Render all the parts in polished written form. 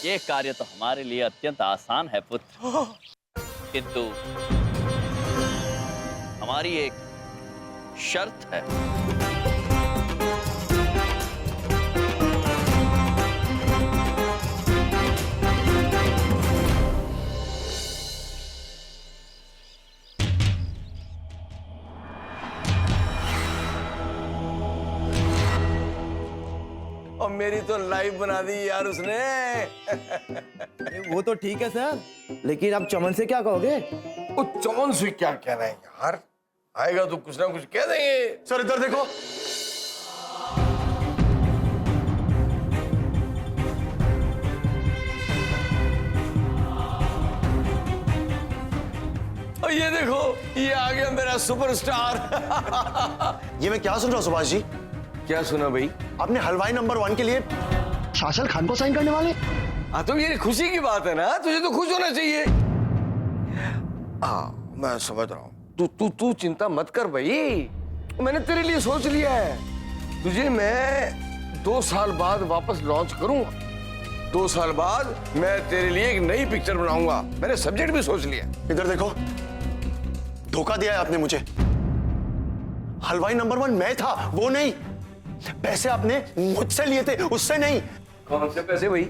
ये कार्य तो हमारे लिए अत्यंत आसान है पुत्र, किंतु हमारी एक शर्त है। और मेरी तो लाइव बना दी यार उसने। वो तो ठीक है सर, लेकिन आप चमन से क्या कहोगे? वो चमन से क्या कहना है यार, आएगा तो कुछ ना कुछ कह देंगे। सर इधर देखो, और ये देखो, ये आ गया मेरा सुपरस्टार। ये मैं क्या सुन रहा हूँ सुभाष जी? क्या सुना भाई? आपने हलवाई नंबर 1 के लिए शासर खान को साइन करने वाले? हाँ तो ये खुशी की बात है ना, तुझे तो खुश होना चाहिए। मैं समझ रहा हूँ। तू चिंता मत कर भाई, मैंने तेरे लिए सोच लिया है। तुझे मैं 2 साल बाद वापस लॉन्च करूंगा। 2 साल बाद मैं तेरे लिए एक नई पिक्चर बनाऊंगा। मैंने सब्जेक्ट भी सोच लिया। इधर देखो, धोखा दिया है आपने मुझे। हलवाई नंबर 1 मैं था, वो नहीं। पैसे आपने मुझसे लिए थे, उससे नहीं। कौन से पैसे भाई?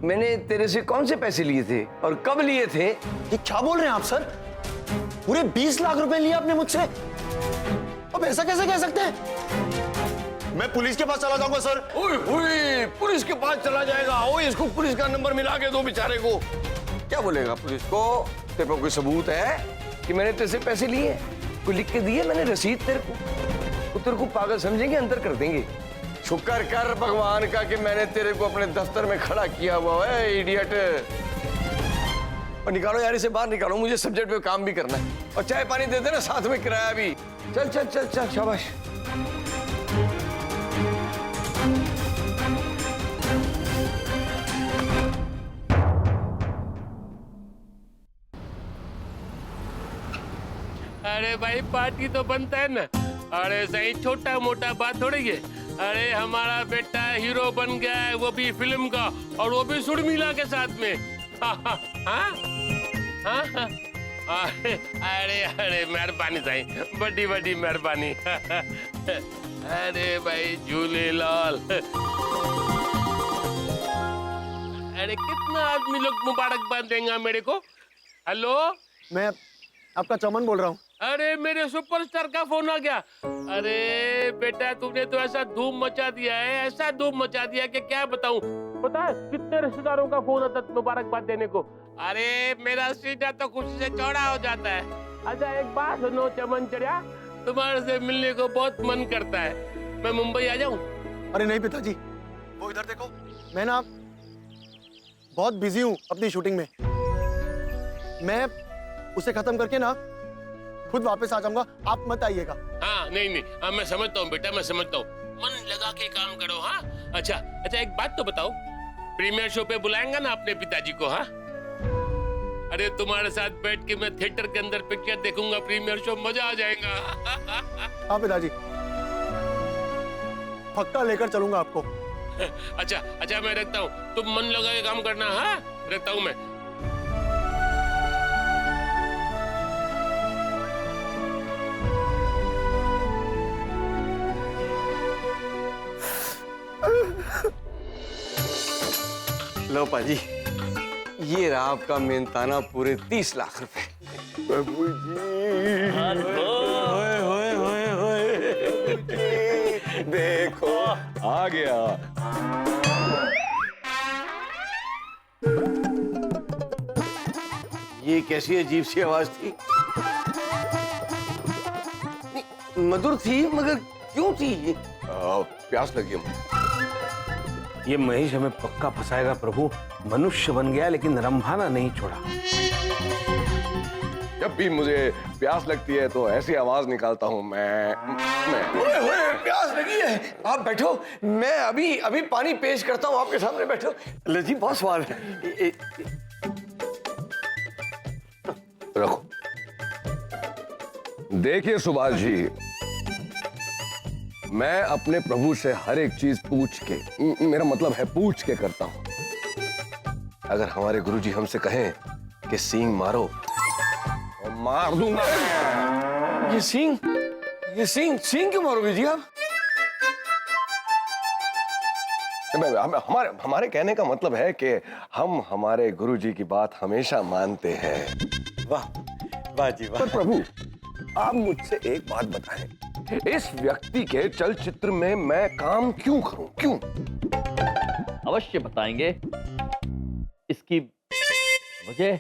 मैंने तेरे से कौन से पैसे लिए थे और कब लिए थे? ये क्या बोल रहे हैं आप सर? पूरे 20 लाख रुपए लिए आपने मुझसे। अब ऐसा कैसे कह सकते हैं? मैं पुलिस के पास चला जाऊंगा सर। ओए, पुलिस के पास चला जाएगा? ओए, इसको पुलिस का नंबर मिला के दो बेचारे को। क्या बोलेगा पुलिस को? तेरे पास कोई सबूत है कि मैंने तेरे से पैसे लिए? कोई लिख के दिए मैंने रसीद तेरे को? तेरे को पागल समझेंगे, अंदर कर देंगे। शुक्र कर भगवान का कि मैंने तेरे को अपने दफ्तर में खड़ा किया हुआ है, इडियट। और निकालो यार, इसे बाहर निकालो, मुझे सब्जेक्ट पे काम भी करना है। और चाय पानी दे देना साथ में, किराया भी। चल चल चल चल, शाबाश। अरे भाई पार्टी तो बनता है ना। अरे सही छोटा मोटा बात थोड़ी है। अरे हमारा बेटा हीरो बन गया है, वो भी फिल्म का, और वो भी सुरमीला के साथ में। हाँ? अरे अरे मेहरबानी साईं, बड़ी बड़ी मेहरबानी। अरे भाई झूलेलाल। अरे कितना आदमी लोग मुबारकबाद देंगे मेरे को। हेलो, मैं आपका चमन बोल रहा हूँ। अरे मेरे सुपरस्टार का फोन आ गया। अरे बेटा तुमने तो ऐसा धूम मचा दिया है, ऐसा धूम मचा दिया कि क्या बताऊं। पता है कितने रिश्तेदारों का फोन आता मुबारकबाद देने को। अरे मेरा सीना तो खुशी से चौड़ा हो जाता है। अच्छा एक बात सुनो चमन चढ़िया, तुम्हारे से मिलने को बहुत मन करता है। मैं मुंबई आ जाऊं? अरे नहीं पिताजी, वो इधर देखो, मैं ना बहुत बिजी हूँ अपनी शूटिंग में। मैं उसे खत्म करके ना खुद वापस आ जाऊंगा, आप मत आइएगा। हाँ नहीं नहीं, हाँ मैं समझता हूँ बेटा, मैं समझता हूँ। मन लगा के काम करो। हाँ अच्छा अच्छा, एक बात तो बताओ, प्रीमियर शो पे बुलाएंगा ना अपने पिताजी को? हाँ अरे तुम्हारे साथ बैठ के मैं थिएटर के अंदर पिक्चर देखूंगा, प्रीमियर शो, मजा आ जाएगा। हाँ पिताजी, पक्का लेकर चलूंगा आपको। अच्छा अच्छा मैं रखता हूँ, तुम मन लगा के काम करना। हाँ रखता हूँ मैं। लो पाजी, ये रहा आपका मेहनताना पूरे 30 लाख रुपए। प्रभु जी, होए होए होए होए, देखो आ गया। ये कैसी अजीब सी आवाज थी? मधुर थी मगर क्यों थी ये? प्यास लगी मुझे। ये महेश हमें पक्का फंसाएगा प्रभु। मनुष्य बन गया लेकिन रंभाना नहीं छोड़ा। जब भी मुझे प्यास लगती है तो ऐसी आवाज निकालता हूँ मैं। ओए ओए, प्यास लगी है, आप बैठो, मैं अभी अभी पानी पेश करता हूँ आपके सामने, बैठो। लजी बहुत स्वाद है। रखो। देखिए सुभाष जी, मैं अपने प्रभु से हर एक चीज पूछ के, मेरा मतलब है पूछ के करता हूँ। अगर हमारे गुरुजी हमसे कहें कि सींग मारो और मार दूंगा। ये सींग क्यों मारोगे जी आप? हमारे कहने का मतलब है कि हम हमारे गुरुजी की बात हमेशा मानते हैं। वाह वाह जी वाह। पर प्रभु, आप मुझसे एक बात बताएं, इस व्यक्ति के चलचित्र में मैं काम क्यों करूं? क्यों? अवश्य बताएंगे। इसकी वजह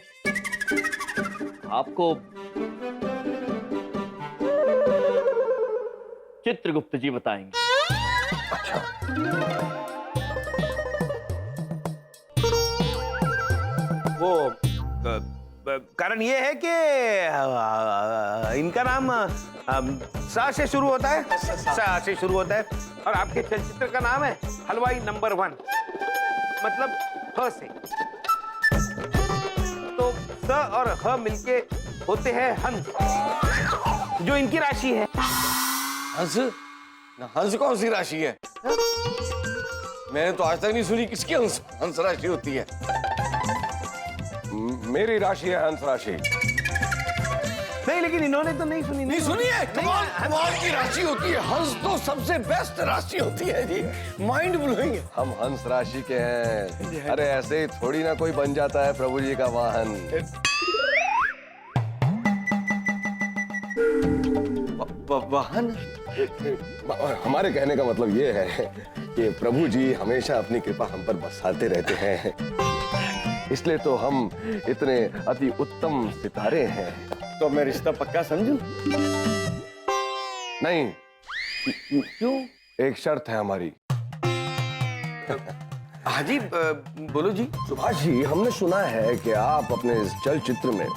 आपको चित्रगुप्त जी बताएंगे। अच्छा, वो कारण ये है कि इनका नाम सा से शुरू होता है, सा से शुरू होता है, और आपके चलचित्र का नाम है हलवाई नंबर 1, मतलब ह से। तो स और ह मिलके होते हैं हंस, जो इनकी राशि है। हंस? ना, हंस कौन सी राशि है? मैंने तो आज तक नहीं सुनी किसकी हंस राशि होती है। मेरी राशि है हंस राशि। नहीं, लेकिन इन्होंने तो नहीं सुनी। नहीं सुनी है? कमाल की राशि होती है हंस, तो सबसे बेस्ट राशि होती है जी, माइंड ब्लोइंग। हम हंस राशि के हैं। अरे ऐसे ही थोड़ी ना कोई बन जाता है प्रभु जी का वाहन। वाहन? हमारे कहने का मतलब ये है कि प्रभु जी हमेशा अपनी कृपा हम पर बरसाते रहते हैं, इसलिए तो हम इतने अति उत्तम सितारे हैं। तो मैं रिश्ता पक्का समझूं? नहीं। क्यों? एक शर्त है हमारी। हाँ जी, बोलो जी। सुभाष जी, हमने सुना है कि आप अपने इस चलचित्र में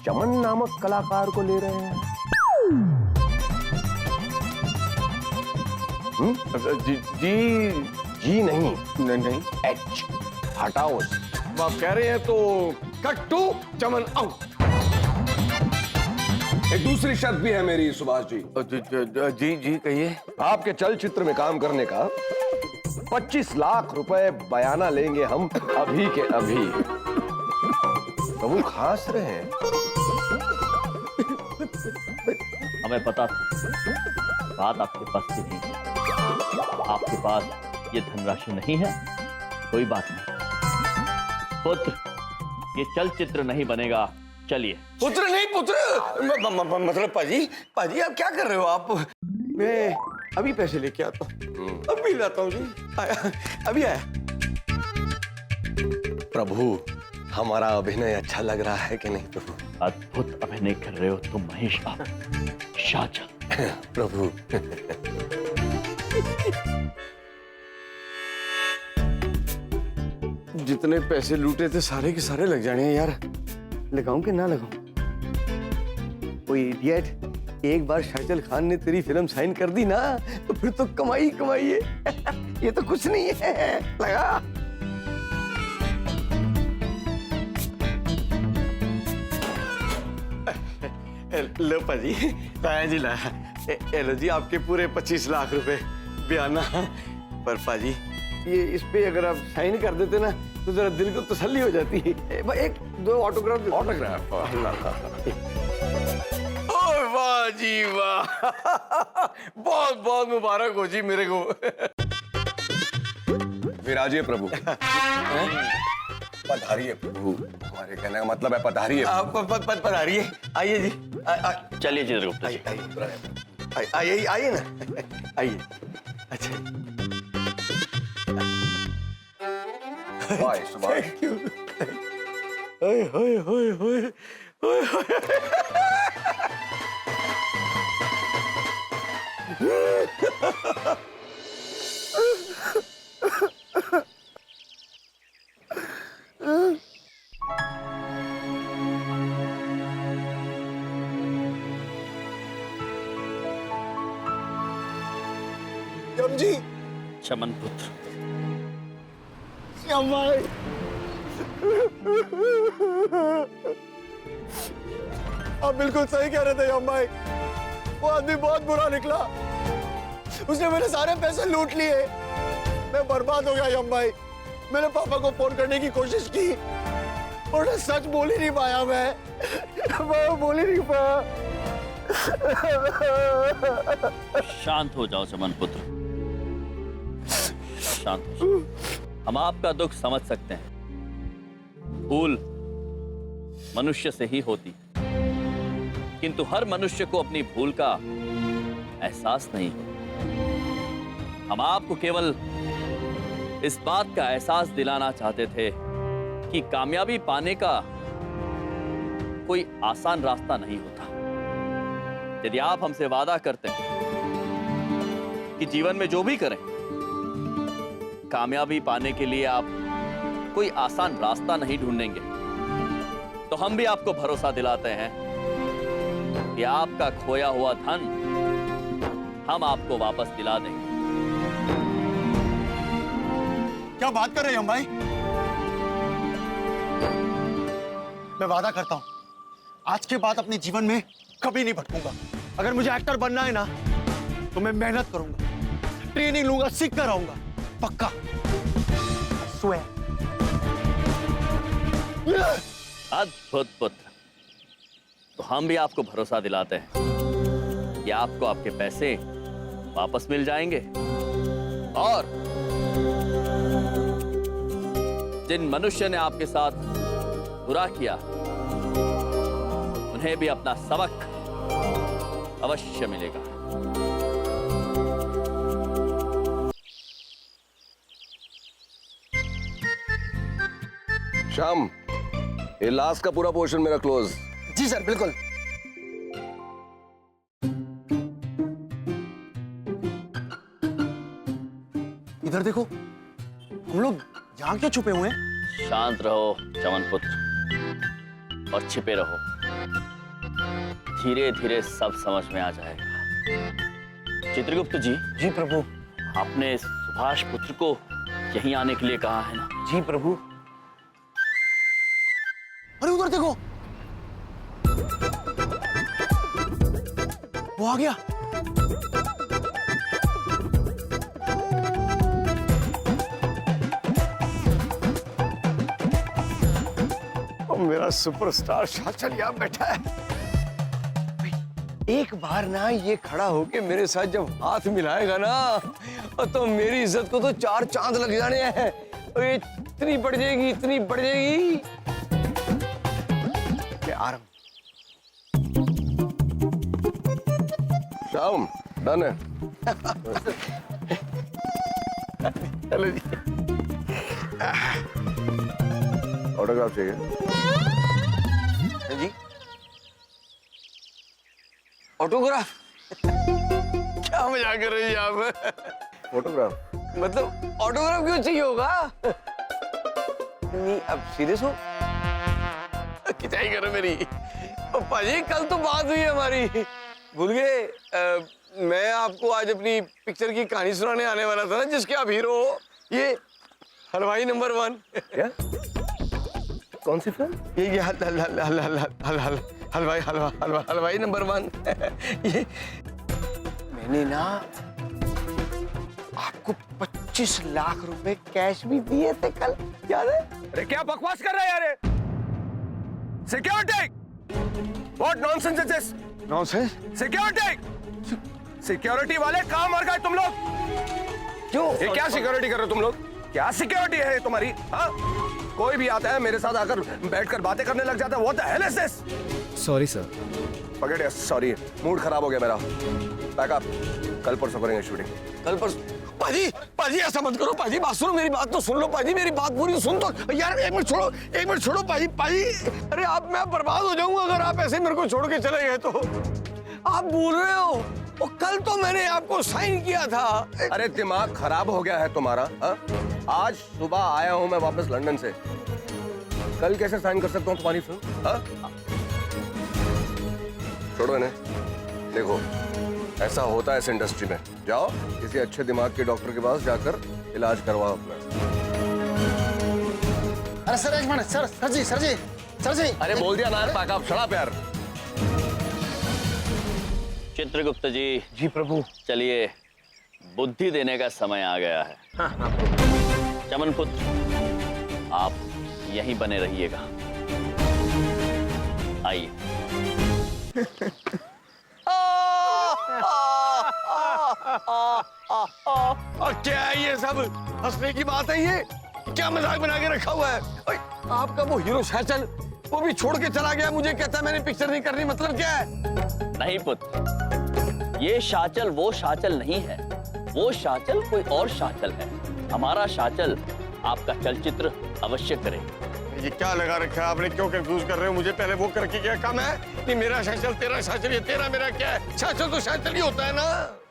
चमन नामक कलाकार को ले रहे हैं। जी नहीं, एच हटाओ। आप कह रहे हैं तो कट टू चमन आउट। एक दूसरी शर्त भी है मेरी सुभाष जी। जी कहिए। आपके चलचित्र में काम करने का 25 लाख रुपए बयाना लेंगे हम अभी के अभी। प्रभु खास रहे हैं। हमें पता था बात आपके पास की नहीं है। आपके पास ये धनराशि नहीं है, कोई बात नहीं। पुत्र, ये चलचित्र नहीं बनेगा। चलिए। पुत्र नहीं, पुत्र मतलब पाजी आप क्या कर रहे हो? आप मैं अभी पैसे लेके आता हूँ, अभी लाता हूँ जी। अभी आया। प्रभु, हमारा अभिनय अच्छा लग रहा है कि नहीं प्रभु? अद्भुत अभिनय कर रहे हो तुम महेश बाबू। शाहजहां। प्रभु, जितने पैसे लूटे थे सारे के सारे लग जाने हैं यार। लगाऊं कि ना लगाऊं? कोई इडियट, एक बार शाहजहां खान ने तेरी फिल्म साइन कर दी ना तो फिर तो कमाई कमाई है। ये तो कुछ नहीं है, लगा। लो पाजी, लाया जी लाया। लो जी आपके पूरे 25 लाख रुपए बयाना। पर पाजी, ये इस पे अगर आप साइन कर देते ना तो जरा दिल को तसल्ली हो जाती है। एक दो ऑटोग्राफ। वाह जी वाह। बहुत बहुत मुबारक हो जी मेरे को। विराजिए प्रभु। पधारिए प्रभु, हमारे कहने का मतलब है पधारिए। पधारिए, आइए जी। चलिए चित्रगुप्त जी। आइए ना, आइए। अच्छा, थैंक यू। ओए होए होए होए ओए होए। यम जी, चमन पुत्र, यम भाई, आप बिल्कुल सही कह रहे थे यम भाई। वो आदमी बहुत बुरा निकला, उसने मेरे सारे पैसे लूट लिए। मैं बर्बाद हो गया यम भाई, मैंने पापा को फोन करने की कोशिश की और उन्हें सच बोल ही नहीं पाया। मैं बोल ही नहीं पाया। शांत हो जाओ चमन पुत्र, शांत हो जाओ। हम आपका दुख समझ सकते हैं। भूल मनुष्य से ही होती है, किंतु हर मनुष्य को अपनी भूल का एहसास नहीं होता। हम आपको केवल इस बात का एहसास दिलाना चाहते थे कि कामयाबी पाने का कोई आसान रास्ता नहीं होता। यदि आप हमसे वादा करते हैं कि जीवन में जो भी करें, कामयाबी पाने के लिए आप कोई आसान रास्ता नहीं ढूंढेंगे, तो हम भी आपको भरोसा दिलाते हैं कि आपका खोया हुआ धन हम आपको वापस दिला देंगे। क्या बात कर रहे हो भाई? मैं वादा करता हूं आज के बाद अपने जीवन में कभी नहीं भटकूंगा। अगर मुझे एक्टर बनना है ना तो मैं मेहनत करूंगा, ट्रेनिंग लूंगा, सीख कर आऊंगा, पक्का। स्वेयर। अद्भुत पुत्र। तो हम भी आपको भरोसा दिलाते हैं कि आपको आपके पैसे वापस मिल जाएंगे और जिन मनुष्य ने आपके साथ बुरा किया उन्हें भी अपना सबक अवश्य मिलेगा। श्याम, ये लास्ट का पूरा पोर्शन मेरा क्लोज। जी सर, बिल्कुल। इधर देखो, हम लोग यहाँ क्यों छुपे हुए हैं? शांत रहो चमन पुत्र और छिपे रहो। धीरे धीरे सब समझ में आ जाएगा। चित्रगुप्त जी। जी प्रभु। आपने सुभाष पुत्र को यहीं आने के लिए कहा है ना? जी प्रभु। अरे उधर देखो, वो आ गया। मेरा सुपरस्टार शाचल यहाँ बैठा है। एक बार ना ये खड़ा होके मेरे साथ जब हाथ मिलाएगा ना तो मेरी इज्जत को तो 4 चांद लग जाने हैं। और ये इतनी बढ़ जाएगी, इतनी बढ़ जाएगी। मैं आ रहा हूं। श्याम, डन है। चलो जी। ऑटोग्राफ चाहिए? जी, ऑटोग्राफ? क्या मजाक कर रहे हैं आप? फोटोग्राफ? मतलब ऑटोग्राफ क्यों चाहिए होगा? नहीं, अब सीरियस हो? खिंचाई करो मेरी। पाजी, कल तो बात हुई हमारी, भूल गए? मैं आपको आज अपनी पिक्चर की कहानी सुनाने आने वाला था ना, जिसके आप हीरो हो। ये हलवाई नंबर 1। क्या? कौन सी फिल्म? ये हलवाई नंबर 1। ये मैंने ना आपको 25 लाख रुपए कैश भी दिए थे कल, याद है? अरे क्या बकवास कर रहा है यार? Security! What nonsense is this? Nonsense? Security! Security वाले कहाँ मर गए तुम लोग? क्यों? ये क्या सिक्योरिटी कर रहे हो तुम लोग? क्या सिक्योरिटी है तुम्हारी? हाँ? कोई भी आता है मेरे साथ आकर बैठकर बातें करने लग जाता है। What the hell is this? Sorry sir. Forget it, sorry. Mood खराब हो गया मेरा। Back up. कल परसों करेंगे शूटिंग। कल पर पाजी, पाजी ऐसा मत करो पाजी, बात सुनो, मेरी बात तो सुन लो पाजी, मेरी बात पूरी सुन तो यार। एक मिनट छोड़ो पाजी। पाजी, अरे मैं बर्बाद हो जाऊंगा अगर आप ऐसे मेरे को छोड़ के चले गए तो। आप भूल रहे हो, वो कल तो मैंने आपको साइन किया था। अरे दिमाग खराब हो गया है तुम्हारा? हाँ? आज सुबह आया हूं मैं वापस लंदन से। कल कैसे साइन कर सकता हूं तुम्हारी फिल्म? हाँ? छोड़ो इन्हें। देखो, ऐसा होता है इस इंडस्ट्री में। जाओ किसी अच्छे दिमाग के डॉक्टर के पास जाकर इलाज करवाओ अपना। अरे सर, एक मिनट। सर जी। अरे बोल दिया ना यार, पैक अप, शट अप यार। चित्रगुप्त जी। जी प्रभु। चलिए, बुद्धि देने का समय आ गया है। चमन पुत्र, आप यहीं बने रहिएगा। आइए। और क्या है ये सब? हंसने की बात है ये? क्या मजाक बना के रखा हुआ है? ओए, आपका वो हीरो सैचल वो भी छोड़ के चला गया, मुझे कहता है मैंने पिक्चर नहीं करनी, मतलब क्या है? नहीं पुत्र, ये शाचल वो शाचल नहीं है, वो शाचल कोई और शाचल है। हमारा शाचल आपका चलचित्र अवश्य करे। ये क्या लगा रखा है आपने? क्यों कंफ्यूज कर रहे हो मुझे? पहले वो करके क्या काम है? नहीं मेरा शाचल तेरा शाचल, ये तेरा मेरा क्या है? शाचल तो शाचल ही होता है ना।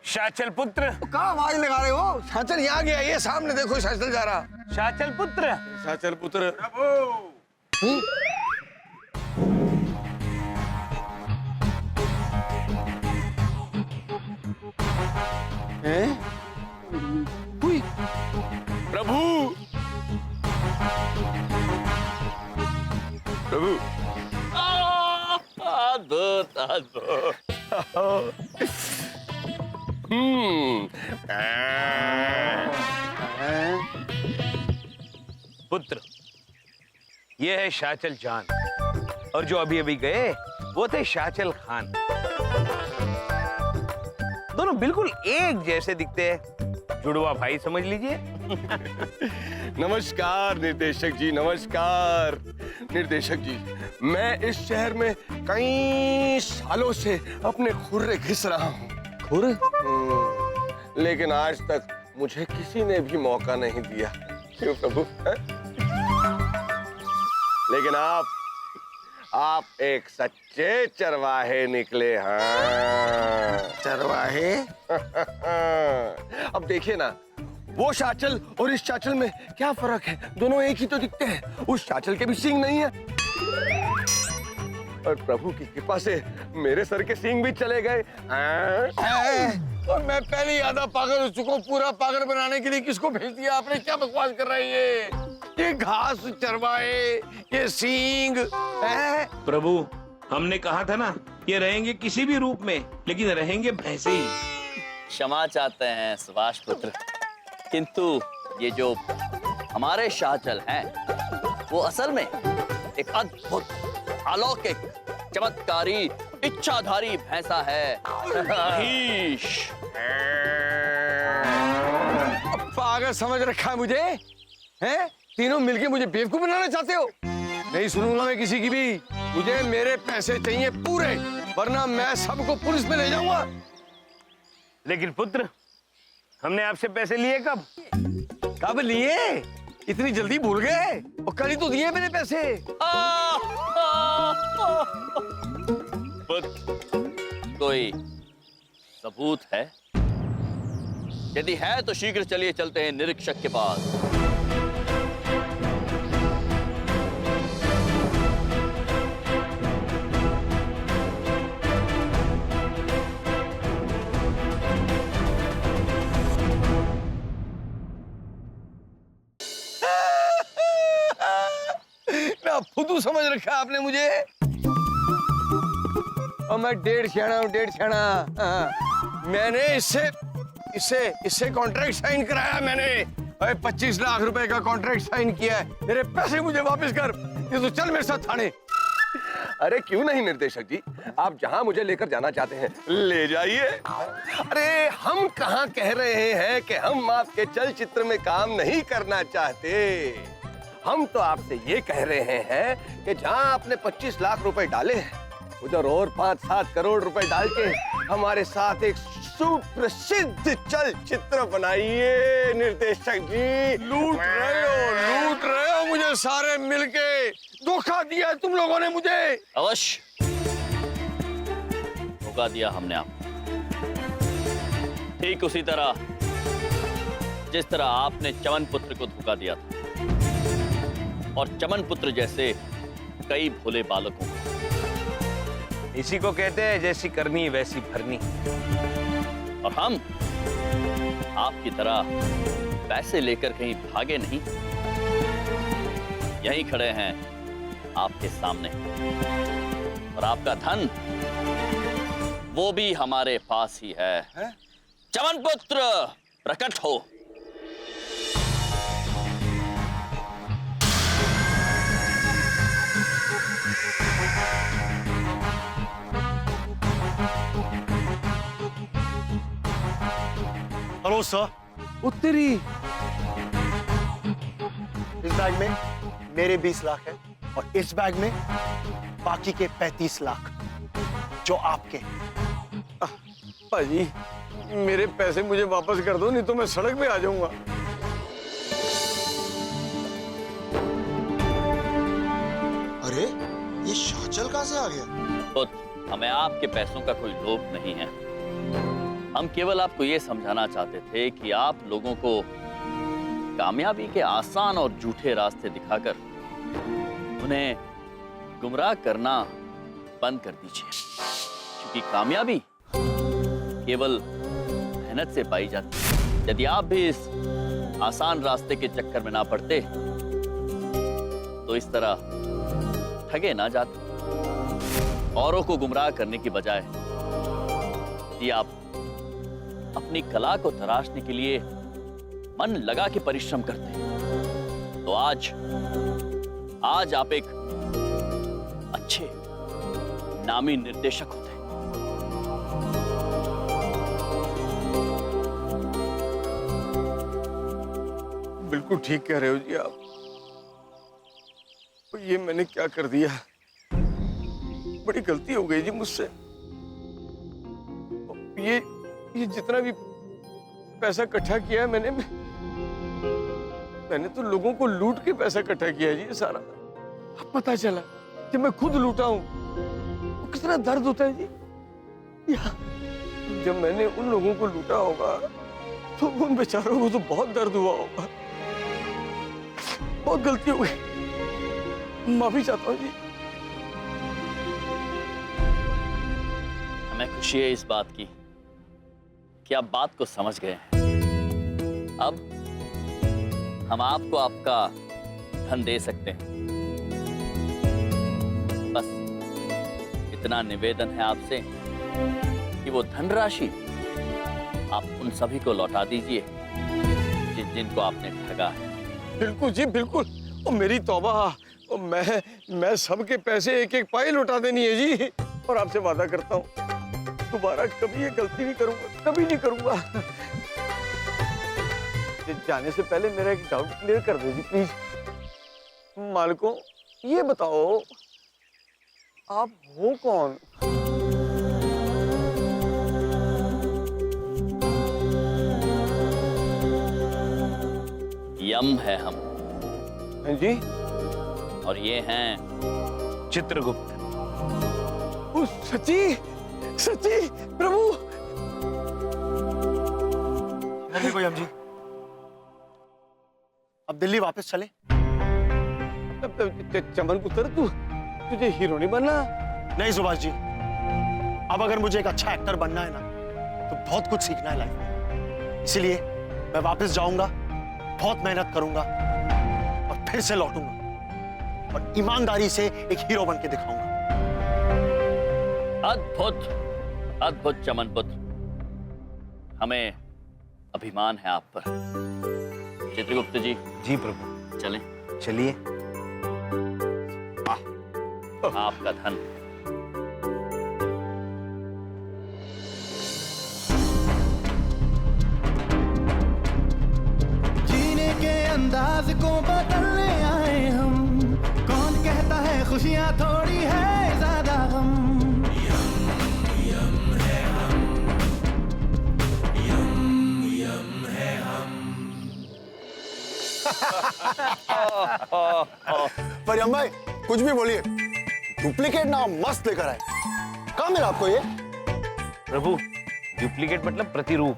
शाचल पुत्र। कहाँ आवाज लगा रहे हो? शाचल यहाँ गया, ये सामने देखो शाचल जा रहा। शाचल पुत्र। शाचल पुत्र। प्रभु प्रभु। अद्भुत अद्भुत। पुत्र, ये है शाचल जान, और जो अभी अभी गए वो थे शाचल खान। दोनों बिल्कुल एक जैसे दिखते हैं, जुड़वा भाई समझ लीजिए। नमस्कार निर्देशक जी, नमस्कार निर्देशक जी। मैं इस शहर में कई सालों से अपने खुर्रे घिस रहा हूँ। खुर? लेकिन आज तक मुझे किसी ने भी मौका नहीं दिया। क्यों प्रभु? है? लेकिन आप एक सच्चे चरवाहे निकले। हाँ चरवाहे। अब देखिए ना, वो शाचल और इस शाचल में क्या फर्क है? दोनों एक ही तो दिखते हैं। उस शाचल के भी सींग नहीं है, और प्रभु की कृपा से मेरे सर के सींग भी चले गए। और मैं पहले ही आधा पागल हो चुका हूँ। पूरा पागल बनाने के लिए किसको भेज दिया आपने? क्या बकवास कर रहे हैं ये घास चरवाए, ये सींग है? प्रभु, हमने कहा था ना, ये रहेंगे किसी भी रूप में, लेकिन रहेंगे भैंसे ही। क्षमा चाहते हैं सुभाष पुत्र, किंतु ये जो हमारे शाचल हैं, वो असल में एक अद्भुत, अलौकिक, चमत्कारी, इच्छाधारी भैंसा है। महीश। पागल समझ रखा है मुझे? हैं? तीनों मिलके मुझे बेवकूफ बनाना चाहते हो? नहीं सुनूंगा मैं किसी की भी। मुझे मेरे पैसे चाहिए पूरे, वरना मैं सबको पुलिस में ले जाऊंगा। लेकिन पुत्र, हमने आपसे पैसे लिए कब? कब लिए? इतनी जल्दी भूल गए? और कल ही तो दिए मैंने पैसे। कोई सबूत है? यदि है तो शीघ्र चलिए, चलते हैं निरीक्षक के पास। ना फुदू समझ रखा आपने मुझे। और मैं डेढ़ सियाना हूँ, डेढ़ सियाना। मैंने इससे कॉन्ट्रैक्ट साइन कराया मैंने। 25 लाख रुपए का कॉन्ट्रैक्ट साइन किया है। मेरे पैसे मुझे वापस कर। ये तो चल मेरे साथ थाने। अरे क्यों नहीं निर्देशक जी, आप जहां मुझे लेकर जाना चाहते हैं ले जाइए। अरे हम कहाँ कह रहे हैं कि हम आपके चलचित्र में काम नहीं करना चाहते। हम तो आपसे ये कह रहे हैं कि जहां आपने 25 लाख रुपए डाले हैं, उधर और 5-7 करोड़ रुपए डाल के हमारे साथ एक सुप्रसिद्ध चलचित्र बनाइए निर्देशक जी। लूट रहे हो मुझे सारे मिलके। धोखा दिया है तुम लोगों ने मुझे। अवश्य धोखा दिया हमने आपको, ठीक उसी तरह जिस तरह आपने चमन पुत्र को धोखा दिया था, और चमन पुत्र जैसे कई भोले बालकों को। इसी को कहते हैं जैसी करनी वैसी भरनी। और हम आपकी तरह पैसे लेकर कहीं भागे नहीं, यहीं खड़े हैं आपके सामने, और आपका धन वो भी हमारे पास ही है। चमन पुत्र प्रकट हो। Hello sir. उत्तरी इस बैग में मेरे 20 लाख है और इस बैग में बाकी के 35 लाख जो आपके। भाजी मेरे पैसे मुझे वापस कर दो, नहीं तो मैं सड़क पे आ जाऊंगा। अरे ये शाचल कहां से आ गया? पुत्र, हमें आपके पैसों का कोई लोभ नहीं है। हम केवल आपको ये समझाना चाहते थे कि आप लोगों को कामयाबी के आसान और झूठे रास्ते दिखाकर उन्हें गुमराह करना बंद कर दीजिए, क्योंकि कामयाबी केवल मेहनत से पाई जाती है। यदि आप भी इस आसान रास्ते के चक्कर में ना पड़ते तो इस तरह ठगे ना जाते। औरों को गुमराह करने की बजाय यदि आप अपनी कला को तराशने के लिए मन लगा के परिश्रम करते तो आज आप एक अच्छे नामी निर्देशक होते। बिल्कुल ठीक कह रहे हो जी आप। तो ये मैंने क्या कर दिया, बड़ी गलती हो गई जी मुझसे। ये जितना भी पैसा इकट्ठा किया है मैंने तो लोगों को लूट के पैसा इकट्ठा किया है जी ये सारा। अब पता चला जब मैं खुद लूटा हूं तो कितना दर्द होता है जी। जब मैंने उन लोगों को लूटा होगा तो उन बेचारों को तो बहुत दर्द हुआ होगा। बहुत गलती हो गई, माफी चाहता हूँ जी। हमें खुशी है इस बात की कि आप बात को समझ गए हैं। अब हम आपको आपका धन दे सकते हैं। बस इतना निवेदन है आपसे कि वो धनराशि आप उन सभी को लौटा दीजिए जिनको आपने ठगा है। बिल्कुल जी बिल्कुल। और मेरी तौबा, और मैं सबके पैसे एक एक पाई लौटा देनी है जी। और आपसे वादा करता हूँ दोबारा कभी ये गलती नहीं करूंगा, कभी नहीं करूंगा। जाने से पहले मेरा एक डाउट क्लियर कर दो जी प्लीज। मालिकों ये बताओ आप हो कौन? यम है हम। हाँ जी। और ये हैं चित्रगुप्त। ओ, सच्ची सच्ची प्रभु। देखो यम जी, अब दिल्ली वापस चले। चमन पुत्र तुझे हीरो नहीं बनना? नहीं सुभाष जी, अब अगर मुझे एक अच्छा एक्टर बनना है ना तो बहुत कुछ सीखना है लाइफ में। इसीलिए मैं वापस जाऊंगा, बहुत मेहनत करूंगा और फिर से लौटूंगा और ईमानदारी से एक हीरो बन के दिखाऊंगा। अद्भुत अद्भुत चमन पुत्र, हमें अभिमान है आप पर। चित्रगुप्त जी। जी प्रभु। चलें। चलिए। आपका धन। जीने के अंदाज को बदलने आए हम। कौन कहता है खुशियां थोड़ी है ज्यादा गम। यम है हम, यम है हम। पर यम भाई कुछ भी बोलिए, डुप्लीकेट ना मस्त लेकर आए। कहाँ मिला आपको ये? प्रभु डुप्लीकेट मतलब प्रतिरूप।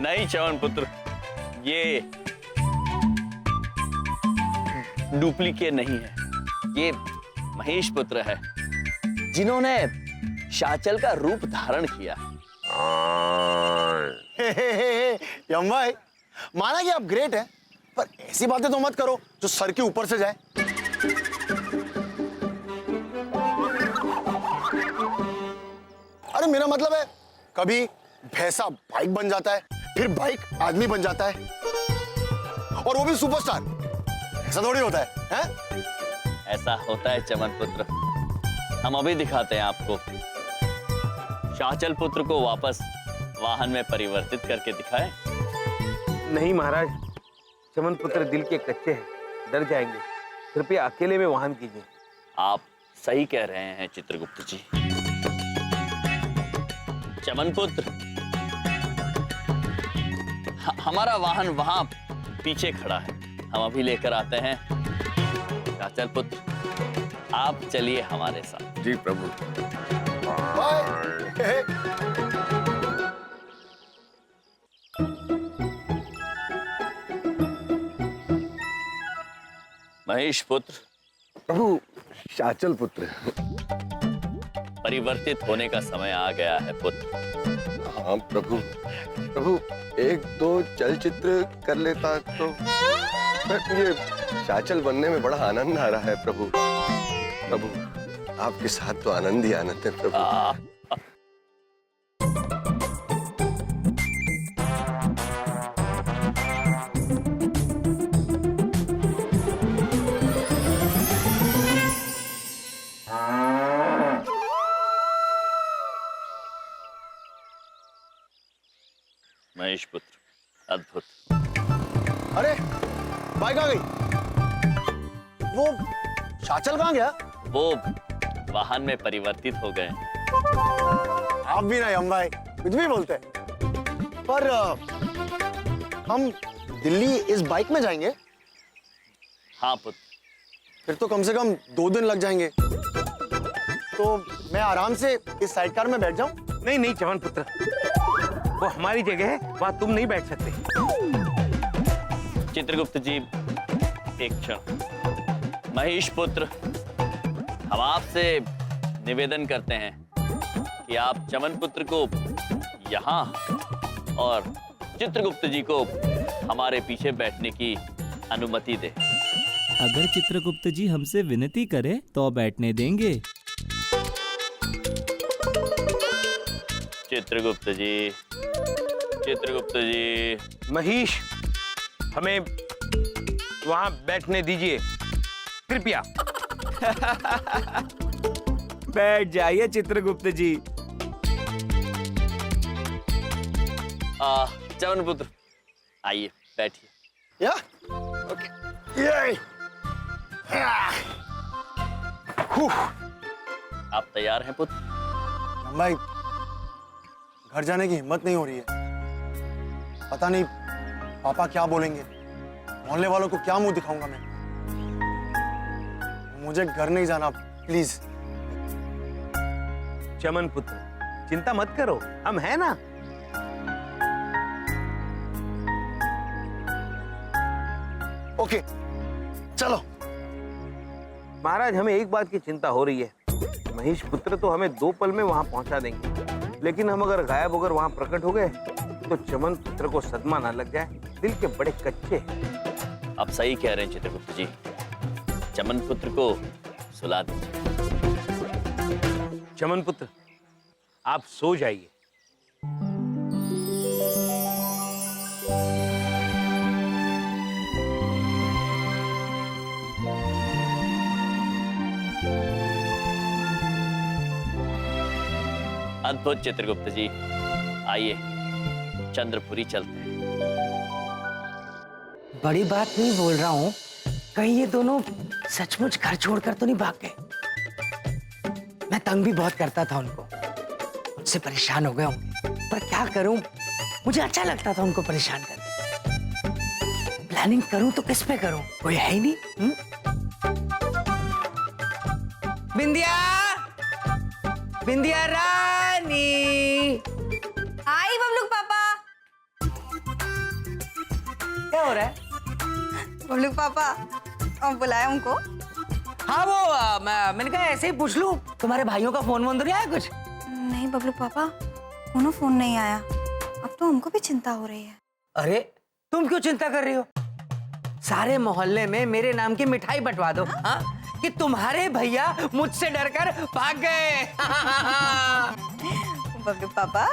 नहीं चमन पुत्र, ये डुप्लीकेट नहीं है, ये महेश पुत्र है जिन्होंने शाचल का रूप धारण किया। यम भाई माना कि आप ग्रेट हैं, पर ऐसी बातें तो मत करो जो सर के ऊपर से जाए। अरे मेरा मतलब है कभी भैंसा बाइक बन जाता है, फिर बाइक आदमी बन जाता है, और वो भी सुपरस्टार। ऐसा थोड़ी होता है? ऐसा होता है चमन पुत्र, हम अभी दिखाते हैं आपको। शाहचल पुत्र को वापस वाहन में परिवर्तित करके दिखाएं। नहीं महाराज, चमन पुत्र दिल के कच्चे हैं, डर जाएंगे। कृपया अकेले में वाहन कीजिए। आप सही कह रहे हैं चित्रगुप्त जी। चमन पुत्र, हमारा वाहन वहां पीछे खड़ा है, हम अभी लेकर आते हैं। शाहचल पुत्र, आप चलिए हमारे साथ। जी प्रभु। महेश पुत्र, प्रभु शाचल पुत्र। परिवर्तित होने का समय आ गया है पुत्र। हाँ प्रभु। प्रभु एक दो चलचित्र कर लेता तो, पर ये शाचल बनने में बड़ा आनंद आ रहा है प्रभु। प्रभु आपके साथ तो आनंद ही आनंद है प्रभु। महेश पुत्र, अद्भुत। अरे बाइक आ गई। वो शाचल कहाँ गया? वो वाहन में परिवर्तित हो गए। आप भी ना यम भाई कुछ भी बोलते हैं। पर हम दिल्ली इस बाइक में जाएंगे? हाँ पुत्र। फिर तो कम से कम 2 दिन लग जाएंगे। तो मैं आराम से इस साइड कार में बैठ जाऊं? नहीं नहीं चमन पुत्र, वो हमारी जगह है, वहां तुम नहीं बैठ सकते। चित्रगुप्त जी एक क्षण। महेश पुत्र, हम आपसे निवेदन करते हैं कि आप चमन पुत्र को यहाँ और चित्रगुप्त जी को हमारे पीछे बैठने की अनुमति दें। अगर चित्रगुप्त जी हमसे विनती करे तो बैठने देंगे। चित्रगुप्त जी, चित्रगुप्त जी। महेश, हमें वहां बैठने दीजिए कृपया। बैठ जाइए चित्रगुप्त जी। चमन पुत्र आइए बैठिए। या ओके। ये आप तैयार हैं पुत्र? यम भाई घर जाने की हिम्मत नहीं हो रही है। पता नहीं पापा क्या बोलेंगे, मोहल्ले वालों को क्या मुंह दिखाऊंगा मैं। मुझे घर नहीं जाना प्लीज। चमन पुत्र चिंता मत करो, हम हैं ना। ओके चलो। महाराज हमें एक बात की चिंता हो रही है। महेश पुत्र तो हमें 2 पल में वहां पहुंचा देंगे, लेकिन हम अगर गायब होकर वहां प्रकट हो गए तो चमन पुत्र को सदमा ना लग जाए। दिल के बड़े कच्चे हैं। आप सही कह रहे हैं चित्रगुप्त जी। चमन पुत्र को सुला दीजिए। चमन पुत्र आप सो जाइए। अद्भुत चित्रगुप्त जी, आइए चंद्रपुरी चलते हैं। बड़ी बात नहीं बोल रहा हूँ, कहीं ये दोनों सचमुच घर छोड़कर तो नहीं भाग गए। मैं तंग भी बहुत करता था उनको, मुझसे परेशान हो गए होंगे, पर क्या करूं, मुझे अच्छा लगता था उनको परेशान करके। प्लानिंग करूं तो किस पे करूं, कोई है ही नहीं। बिंदिया, बिंदिया रानी। आई बबलू पापा। क्या हो रहा है? बबलू पापा और बुलाया उनको? हाँ वो मैंने कहा ऐसे ही पूछ लूं, तुम्हारे भाइयों का फोन वोन तो नहीं आया कुछ? नहीं बबलू पापा, उन्होंने फोन नहीं आया। अब तो हमको भी चिंता हो रही है। अरे तुम क्यों चिंता कर रही हो? सारे मोहल्ले में मेरे नाम की मिठाई बंटवा दो। हाँ? कि तुम्हारे भैया मुझसे डरकर भाग गए। बबलू पापा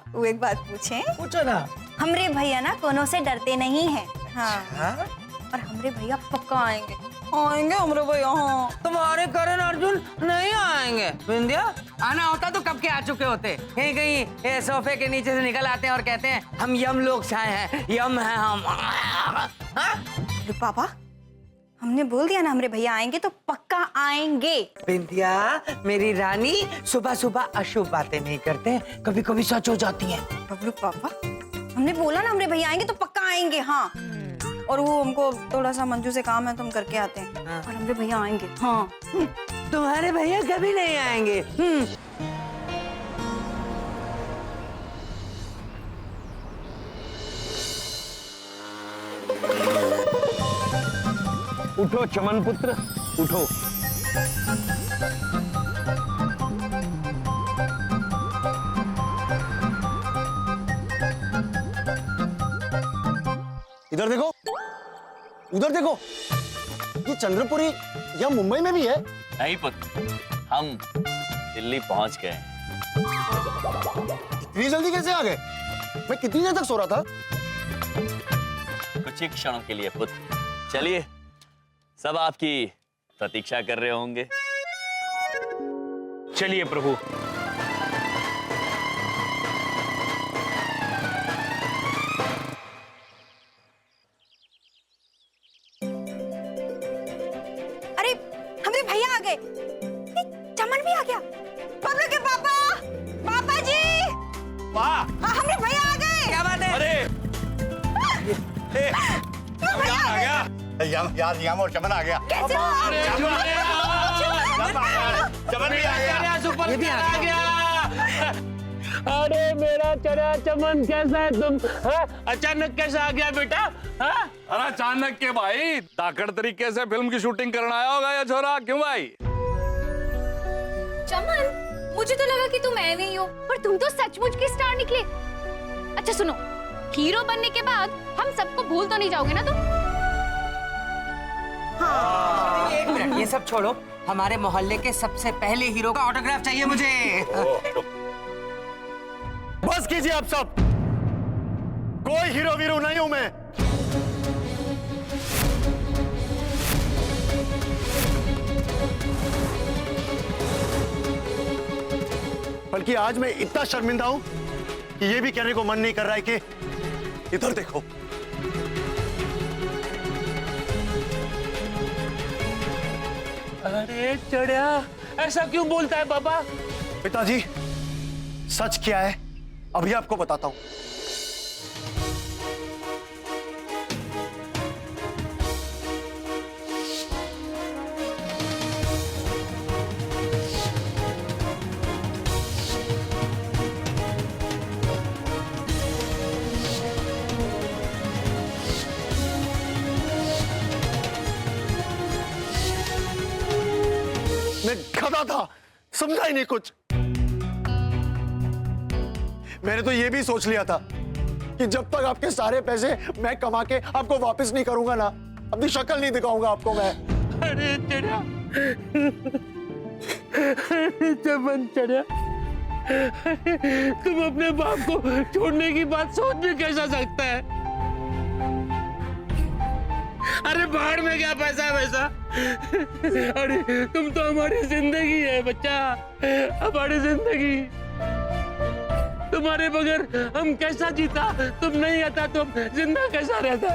वो एक बात पूछें? पूछो ना। हमरे भैया ना कोनो से डरते नहीं हैं। हाँ। और हमरे भैया पक्का आएंगे। आएंगे हमरे भैया। हाँ। तुम्हारे करण अर्जुन नहीं आएंगे बिंदिया, आना होता तो कब के आ चुके होते। कहीं कहीं ये सोफे के नीचे से निकल आते हैं और कहते हैं हम यम लोग से आए हैं, यम है हम। हाँ? पापा हमने बोल दिया ना हमारे भैया आएंगे तो पक्का आएंगे। बिंदिया मेरी रानी, सुबह सुबह अशुभ बातें नहीं करते, कभी कभी सच हो जाती हैं। बबलू पापा हमने बोला ना हमारे भैया आएंगे तो पक्का आएंगे। हाँ और वो हमको थोड़ा सा मंजू से काम है तो हम करके आते हैं। हाँ। और हमारे भैया आएंगे। हाँ तुम्हारे भैया कभी नहीं आएंगे। उठो चमन पुत्र, उठो। इधर देखो, उधर देखो, ये चंद्रपुरी या मुंबई में भी है? नहीं पुत्र, हम दिल्ली पहुंच गए। इतनी जल्दी कैसे आ गए? मैं कितनी देर तक सो रहा था? कुछ ही क्षणों के लिए पुत्र। चलिए, सब आपकी प्रतीक्षा कर रहे होंगे। चलिए प्रभु। अरे हमारे भैया आ गए। चमन भी आ गया। बबलू के पापा, पापा जी। वाह, हमारे भैया आ गए। क्या बात है? अरे भैया आ गया। यार यम और चमन आ गया। कैसे हो? चमन भी आ गया। सुपर ये भी आ आ गया। अरे मेरा चरा चमन कैसा है तुम? अचानक कैसे आ गया बेटा? अरे अचानक के भाई, धाकड़ तरीके से फिल्म की शूटिंग करना आया होगा ये छोरा, क्यों भाई? चमन, मुझे तो लगा कि तुम ऐवे ही हो, पर तुम तो सचमुच के स्टार निकले। अच्छा सुनो, हीरो बनने के बाद हम सबको भूल तो नहीं जाओगे ना तुम? एक मिनट, ये सब छोड़ो, हमारे मोहल्ले के सबसे पहले हीरो का ऑटोग्राफ चाहिए मुझे। बस कीजिए आप सब, कोई हीरो वीरो नहीं हूं मैं। बल्कि आज मैं इतना शर्मिंदा हूं कि ये भी कहने को मन नहीं कर रहा है कि इधर देखो। अरे चढ़िया, ऐसा क्यों बोलता है पापा? पिताजी, सच क्या है अभी आपको बताता हूं। मैं गधा था, समझा ही नहीं कुछ। मैंने तो ये भी सोच लिया था कि जब तक आपके सारे पैसे मैं कमा के आपको वापस नहीं करूंगा ना, अपनी शक्ल नहीं दिखाऊंगा आपको मैं। अरे चढ़िया, चमन चढ़िया, तुम अपने बाप को छोड़ने की बात सोच भी कैसा सकता है? अरे बाहर में क्या पैसा वैसा? अरे तुम तो हमारी जिंदगी है बच्चा, हमारी जिंदगी। तुम्हारे बगैर हम कैसा जीता? तुम नहीं आता तो हम जिंदा कैसा रहता?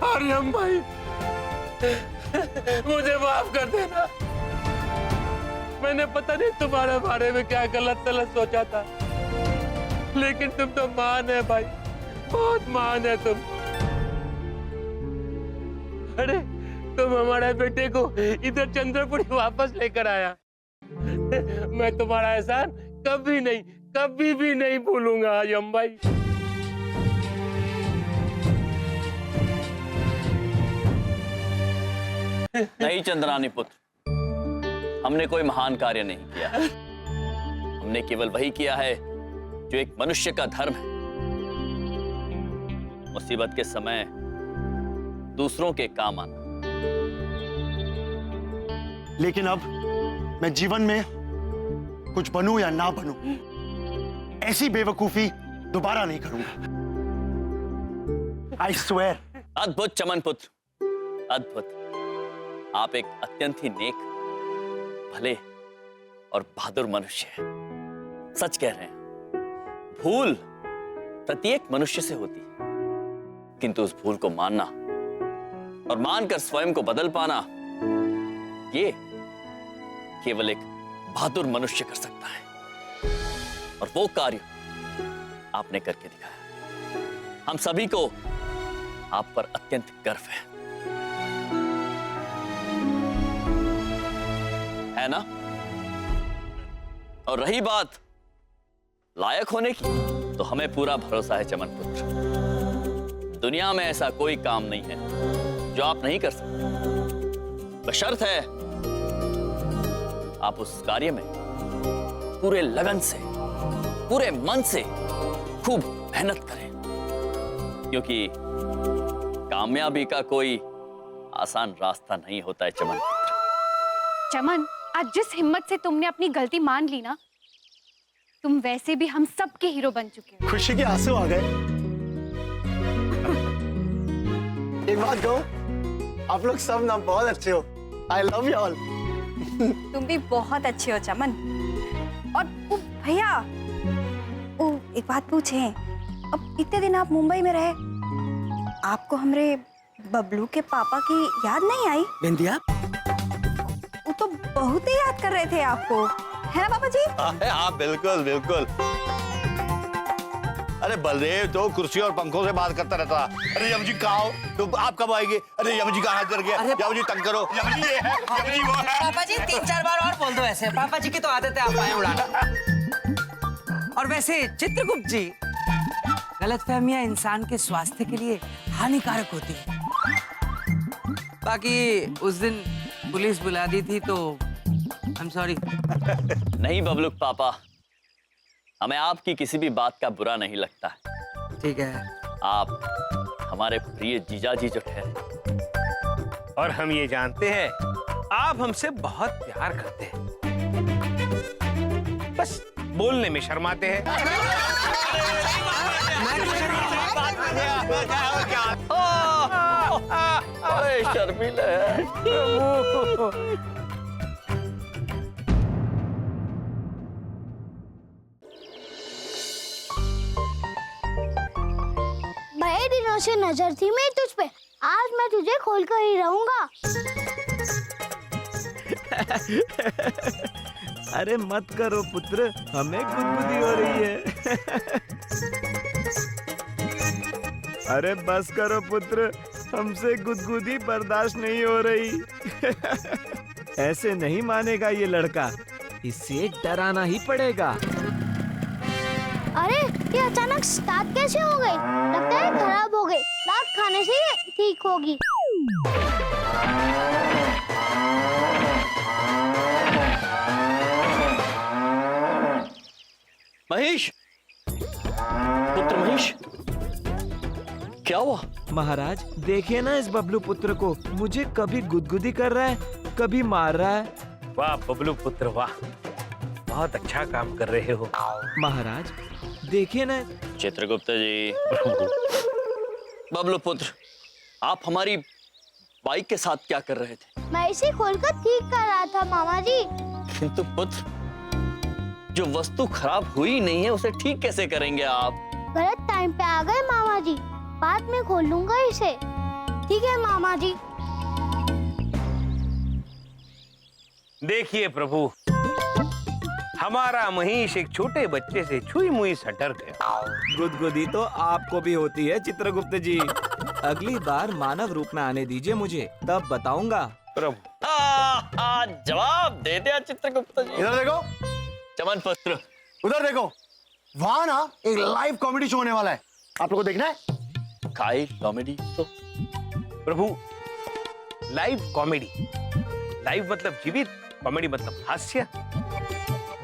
अरे हम भाई, मुझे माफ कर देना। मैंने पता नहीं तुम्हारे बारे में क्या गलत गलत सोचा था, लेकिन तुम तो महान है भाई, बहुत महान है तुम। अरे तुम हमारे बेटे को इधर चंद्रपुरी वापस लेकर आया। मैं तुम्हारा एहसान कभी नहीं, कभी भी नहीं भूलूंगा यम भाई। नहीं चंद्रानी पुत्र, हमने कोई महान कार्य नहीं किया। हमने केवल वही किया है जो एक मनुष्य का धर्म है। मुसीबत के समय दूसरों के काम आना। लेकिन अब मैं जीवन में कुछ बनूं या ना बनूं, ऐसी बेवकूफी दोबारा नहीं करूंगा। I swear. अद्भुत चमन पुत्र, अद्भुत। आप एक अत्यंत ही नेक, भले और बहादुर मनुष्य है। सच कह रहे हैं, भूल प्रत्येक मनुष्य से होती है, किंतु उस भूल को मानना और मानकर स्वयं को बदल पाना, ये केवल एक बहादुर मनुष्य कर सकता है। और वो कार्य आपने करके दिखाया। हम सभी को आप पर अत्यंत गर्व है ना? और रही बात लायक होने की, तो हमें पूरा भरोसा है चमन पुत्र। दुनिया में ऐसा कोई काम नहीं है जो आप नहीं कर सकते। बशर्त है आप उस कार्य में पूरे लगन से, पूरे मन से खूब मेहनत करें, क्योंकि कामयाबी का कोई आसान रास्ता नहीं होता है चमन पुत्र। चमन, आज जिस हिम्मत से तुमने अपनी गलती मान ली ना, तुम वैसे भी हम सब के हीरो बन चुके हो। खुशी के आंसू आ गए। एक बात कहूं, आप लोग सब ना बहुत अच्छे हो। I love you all. तुम भी बहुत अच्छे हो चमन। और ओ भैया, ओ एक बात पूछे, अब इतने दिन आप मुंबई में रहे, आपको हमरे बबलू के पापा की याद नहीं आई? बिंदिया, वो तो बहुत ही याद कर रहे थे आपको, है ना पापा जी? हाँ बिल्कुल बिल्कुल। अरे बलदेव तो कुर्सी और पंखों से बात करता रहता। अरे यम जी कहाँ हो? तो आप कब आएंगे? अरे यम जी कहाँ कर गया? यम जी तंग करो। यम जी ये है, यम जी वो है। पापा जी 3-4 बार और बोल दो ऐसे। पापा जी की तो आदत है आप पाए उड़ाना। और वैसे चित्रगुप्त जी, गलतफहमियां इंसान के स्वास्थ्य के लिए हानिकारक होती है। बाकी उस दिन पुलिस बुला दी थी तो आई एम सॉरी। नहीं बबलू पापा, हमें आपकी किसी भी बात का बुरा नहीं लगता है। ठीक है, आप हमारे प्रिय जीजाजी जो ठहरे। और हम ये जानते हैं आप हमसे बहुत प्यार करते हैं, बस बोलने में शर्माते हैं। अरे शर्मिला है। बड़े दिनों से नजर थी मेरी तुझ पे, आज मैं तुझे खोल कर ही रहूंगा। अरे मत करो पुत्र, हमें गुदगुदी हो रही है। अरे बस करो पुत्र, हमसे गुदगुदी बर्दाश्त नहीं हो रही। ऐसे नहीं मानेगा ये लड़का, इसे डराना ही पड़ेगा। अरे ये अचानक स्टार्ट कैसे हो गई? लगता है खराब हो गई, रात खाने से ही ठीक होगी। महेश, पुत्र महेश, क्या हुआ? महाराज देखिए ना इस बबलू पुत्र को, मुझे कभी गुदगुदी कर रहा है, कभी मार रहा है। वाह बबलू पुत्र वाह, बहुत अच्छा काम कर रहे हो। महाराज देखिए ना। चित्रगुप्त जी, बबलू पुत्र, आप हमारी बाइक के साथ क्या कर रहे थे? मैं इसे खोलकर ठीक कर रहा था मामा जी। किंतु पुत्र, जो वस्तु खराब हुई नहीं है उसे ठीक कैसे करेंगे आप? गलत टाइम पे आ गए मामा जी, बाद में खोल लूंगा इसे। ठीक है मामा जी। देखिए प्रभु, हमारा महेश एक छोटे बच्चे से छुई मुई सा डर गया। गुदगुदी तो आपको भी होती है चित्रगुप्त जी। अगली बार मानव रूप में आने दीजिए मुझे, तब बताऊंगा। प्रभु जवाब दे दिया चित्रगुप्त जी। इधर देखो चमन पुत्र, उधर देखो, वहाँ ना एक लाइव कॉमेडी शो होने वाला है, आप लोगों को देखना है? काई कॉमेडी तो प्रभु, लाइव कॉमेडी, लाइव मतलब जीवित, कॉमेडी मतलब हास्य।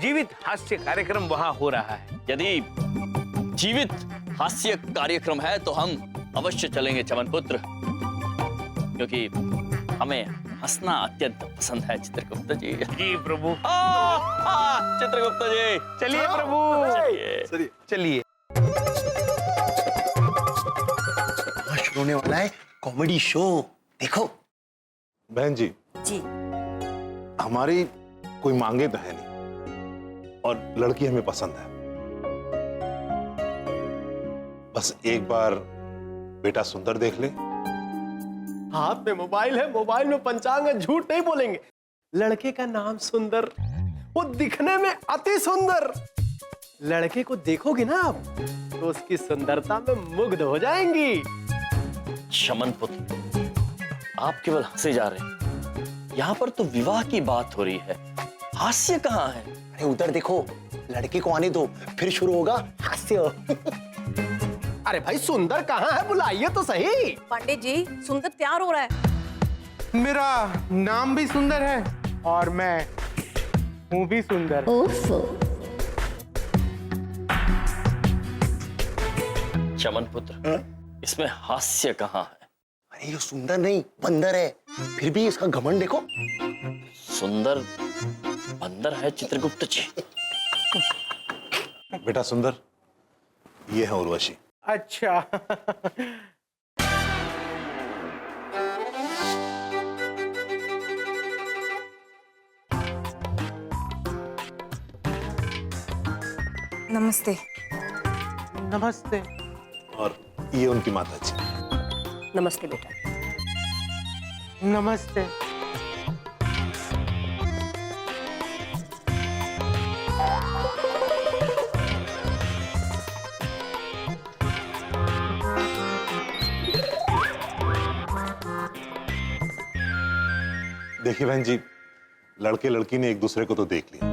जीवित हास्य कार्यक्रम वहां हो रहा है। यदि जीवित हास्य कार्यक्रम है तो हम अवश्य चलेंगे चमन पुत्र, क्योंकि हमें हंसना अत्यंत पसंद है चित्रगुप्त जी। जी प्रभु। चित्रगुप्त जी चलिए प्रभु, चलिए चलिए। शुरू होने वाला है कॉमेडी शो, देखो। बहन जी, जी, हमारी कोई मांगे तो है नहीं, और लड़की हमें पसंद है। बस एक बार बेटा सुंदर देख ले। हाथ में मोबाइल है, मोबाइल में पंचांग है, झूठ नहीं बोलेंगे। लड़के का नाम सुंदर, वो दिखने में अति सुंदर। लड़के को देखोगे ना आप तो उसकी सुंदरता में मुग्ध हो जाएंगी। शमन पुत्र, आप केवल हंसे जा रहे हैं। यहाँ पर तो विवाह की बात हो रही है, हास्य कहाँ है? अरे उधर देखो, लड़के को आने दो, फिर शुरू होगा हास्य। अरे भाई सुंदर कहाँ है, बुलाइए तो सही। पंडित जी, सुंदर तैयार हो रहा है। मेरा नाम भी सुंदर है और मैं हूँ भी सुंदर। चमन पुत्र, इसमें हास्य कहाँ है? अरे ये सुंदर नहीं बंदर है, फिर भी इसका घमंड देखो। सुंदर बंदर है चित्रगुप्त जी। बेटा सुंदर, ये है उर्वशी। अच्छा। नमस्ते। नमस्ते। और ये उनकी माता जी। नमस्ते बेटा। नमस्ते। देखिए बहन जी, लड़के लड़की ने एक दूसरे को तो देख लिया,